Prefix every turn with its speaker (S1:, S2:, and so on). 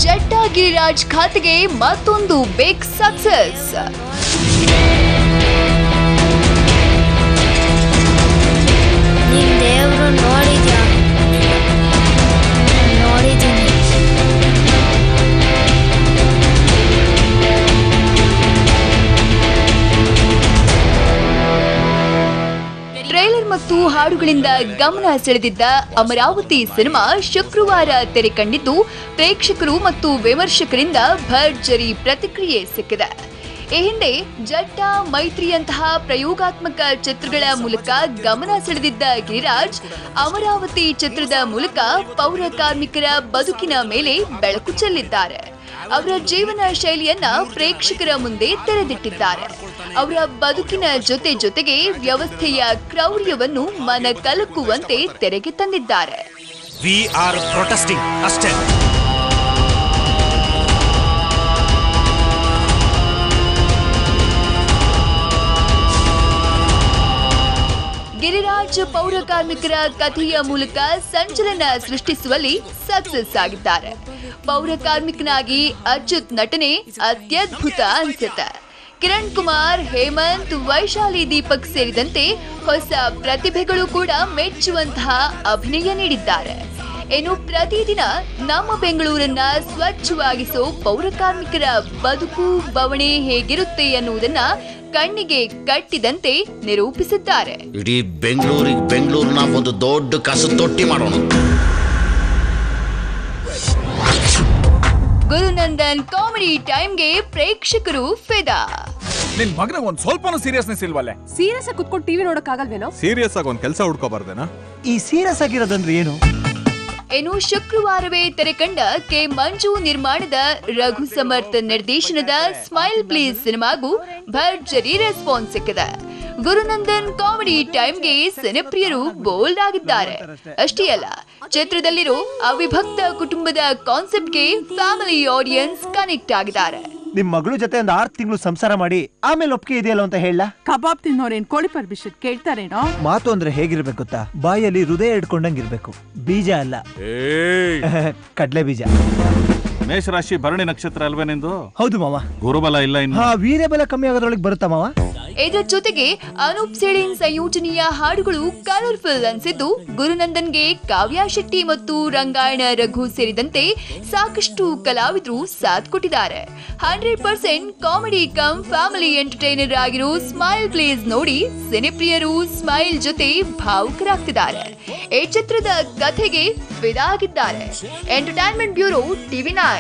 S1: ಜಟ್ಟಾ ಗಿರಿರಾಜ್ ಖಾತೆಗೆ ಮತ್ತೊಂದು big success. Trailer ಮತ್ತು ಹಾಡುಗಳಿಂದ ಗಮನ ಸೆಳೆದಿದ್ದ ಅಮರಾವತಿ ಸಿನಿಮಾ ಶುಕ್ರವಾರ ತೆರೆ ಕಂಡಿದ್ದು ಪ್ರೇಕ್ಷಕರು ಮತ್ತು ವಿಮರ್ಶಕರಿಂದ ಭರ್ಜರಿ ಪ್ರತಿಕ್ರಿಯೆ ಸಿಕ್ಕಿದೆ. ಈ ಹಿಂದೆ ಜಟ್ಟಾ, ಮೈತ್ರಿಯಂತಹ ಪ್ರಯೋಗಾತ್ಮಕ ಚಿತ್ರಗಳ ಮೂಲಕ ಗಮನ ಸೆಳೆದಿದ್ದ ಗಿರಿರಾಜ್ ಅಮರಾವತಿ ಚಿತ್ರದ ಮೂಲಕ ಪೌರ ಕಾರ್ಮಿಕರ ಬದುಕಿನ ಮೇಲೆ ಬೆಳಕು ಚೆಲ್ಲಿದ್ದಾರೆ. ಅವರ ಜೀವನ ಶೈಲಿಯನ್ನ ಪ್ರೇಕ್ಷಕರ ಮುಂದೆ ತೆರೆದಿಟ್ಟಿದ್ದಾರೆ. ಅವರ ಬದುಕಿನ ಜೊತೆಗೆ ವ್ಯವಸ್ಥೆಯ ಕ್ರೌರ್ಯವನ್ನು ಮನ ಕಲಕುವಂತೆ ತೆರೆಗೆ ತಂದಿದ್ದಾರೆ.
S2: We are protesting ಅಷ್ಟೇ.
S1: ಗಿರಿರಾಜ್ ಪೌರ ಕಾರ್ಮಿಕರ ಕಥೆಯ ಮೂಲಕ ಸಂಚಲನ ಸೃಷ್ಟಿಸುವಲ್ಲಿ ಸಕ್ಸಸ್ ಆಗಿದ್ದಾರೆ. ಪೌರ ಕಾರ್ಮಿಕನಾಗಿ ಅಚ್ಯುತ್ ನಟನೆ ಅತ್ಯದ್ಭುತ ಅನ್ಸುತ್ತೆ. ಕಿರಣ್ ಕುಮಾರ್, ಹೇಮಂತ್, ವೈಶಾಲಿ ದೀಪಕ್ ಸೇರಿದಂತೆ ಹೊಸ ಪ್ರತಿಭೆಗಳು ಕೂಡ ಮೆಚ್ಚುವಂತಹ ಅಭಿನಯ ನೀಡಿದ್ದಾರೆ. ಇನ್ನು ಪ್ರತಿದಿನ ನಮ್ಮ ಬೆಂಗಳೂರನ್ನ ಸ್ವಚ್ಛವಾಗಿಸೋ ಪೌರ ಕಾರ್ಮಿಕರ ಬದುಕು ಬವಣೆ ಹೇಗಿರುತ್ತೆ ಎನ್ನುವುದನ್ನ ಕಣ್ಣಿಗೆ ಕಟ್ಟಿದಂತೆ ನಿರೂಪಿಸಿದ್ದಾರೆ.
S3: ಇಡೀ ಬೆಂಗಳೂರಿನ ಒಂದು ದೊಡ್ಡ ಕಸ ತೊಟ್ಟಿ ಮಾಡೋಣ.
S1: ಗುರುನಂದನ್ ಕಾಮಿಡಿ ಟೈಮ್ಗೆ ಪ್ರೇಕ್ಷಕರು ಫಿದಾ.
S4: ನಿನ್ ಮಗನ ಒಂದ್ ಸ್ವಲ್ಪನೂ ಸೀರಿಯಸ್ನೆಸ್ ಇಲ್ವಲ್ಲೇ?
S5: ಸೀರಿಯಸ್ ಆಗಿ ಕುತ್ಕೊಂಡು ಟಿವಿ ನೋಡಕ್ ಆಗಲ್ವೇನೋ?
S4: ಸೀರಿಯಸ್ ಆಗಿ ಒಂದ್ ಕೆಲಸ ಹುಡ್ಕೋಬಾರ್ದೇನಾ?
S6: ಈ ಸೀರಿಯಸ್ ಆಗಿರೋದಂದ್ರೆ ಏನು?
S1: ಇನ್ನು ಶುಕ್ರವಾರವೇ ತೆರೆ ಕಂಡ ಕೆ ಮಂಜು ನಿರ್ಮಾಣದ ರಘು ಸಮರ್ಥ್ ನಿರ್ದೇಶನದ ಸ್ಮೈಲ್ ಪ್ಲೀಸ್ ಸಿನಿಮಾಗೂ ಭರ್ಜರಿ ರೆಸ್ಪಾನ್ಸ್ ಸಿಕ್ಕಿದೆ. ಗುರುನಂದನ್ ಕಾಮಿಡಿ ಟೈಮ್ಗೆ ಸಿನಿಪ್ರಿಯರು ಬೋಲ್ಡ್ ಆಗಿದ್ದಾರೆ. ಅಷ್ಟೇ ಅಲ್ಲ, ಚಿತ್ರದಲ್ಲಿರೋ ಅವಿಭಕ್ತ ಕುಟುಂಬದ ಕಾನ್ಸೆಪ್ಟ್ಗೆ ಫ್ಯಾಮಿಲಿ ಆಡಿಯನ್ಸ್ ಕನೆಕ್ಟ್ ಆಗಿದ್ದಾರೆ.
S6: ನಿಮ್ ಮಗಳು ಜೊತೆ ಒಂದು 6 ತಿಂಗಳು ಸಂಸಾರ ಮಾಡಿ ಆಮೇಲೆ ಒಪ್ಪಿಗೆ ಇದೆಯಲ್ಲ ಅಂತ ಹೇಳ.
S5: ಕಬಾಬ್ ತಿನ್ನೋರೇನ್ ಕೋಳಿ ಪರ್ಮಿಷನ್ ಕೇಳ್ತಾರೇನೋ?
S6: ಮಾತು ಅಂದ್ರೆ ಹೇಗಿರ್ಬೇಕು ಗೊತ್ತಾ? ಬಾಯಲ್ಲಿ ಹೃದಯ ಇಟ್ಕೊಂಡಂಗಿರ್ಬೇಕು, ಬೀಜ ಅಲ್ಲ. ಕಡ್ಲೆ ಬೀಜ.
S4: ಮೇಷರಾಶಿ ಭರಣಿ ನಕ್ಷತ್ರ ಅಲ್ವೇ ನಿಂದು?
S6: ಹೌದು ಮಾವ.
S4: ಗುರುಬಲ ಇಲ್ಲ ಇನ್ನು.
S6: ವೀರ್ಯಬಲ ಕಮ್ಮಿ ಆಗೋದ್ರೊಳಗೆ ಬರುತ್ತಾ ಮಾವ?
S1: ಇದರ ಜೊತೆಗೆ ಅನೂಪ್ ಸೇಳಿನ್ ಸಂಯೋಜನೆಯ ಹಾಡುಗಳು ಕಲರ್ಫುಲ್ ಅನ್ಸಿದ್ದು, ಗುರುನಂದನ್ಗೆ ಕಾವ್ಯ ಶೆಟ್ಟಿ ಮತ್ತು ರಂಗಾಯಣ ರಘು ಸೇರಿದಂತೆ ಸಾಕಷ್ಟು ಕಲಾವಿದರು ಸಾಥ್ ಕೊಟ್ಟಿದ್ದಾರೆ. 100% ಕಾಮಿಡಿ ಕಮ್ ಫ್ಯಾಮಿಲಿ ಎಂಟರ್ಟೈನರ್ ಆಗಿರೋ ಸ್ಮೈಲ್ ಪ್ಲೀಸ್ ನೋಡಿ ಸಿನಿಪ್ರಿಯರು ಸ್ಮೈಲ್ ಜೊತೆ ಭಾವುಕರಾಗ್ತಿದ್ದಾರೆ. ಈ ಚಿತ್ರದ ಕಥೆಗೆ ಫಿದಾ ಆಗಿದ್ದಾರೆ. Entertainment bureau, TV9.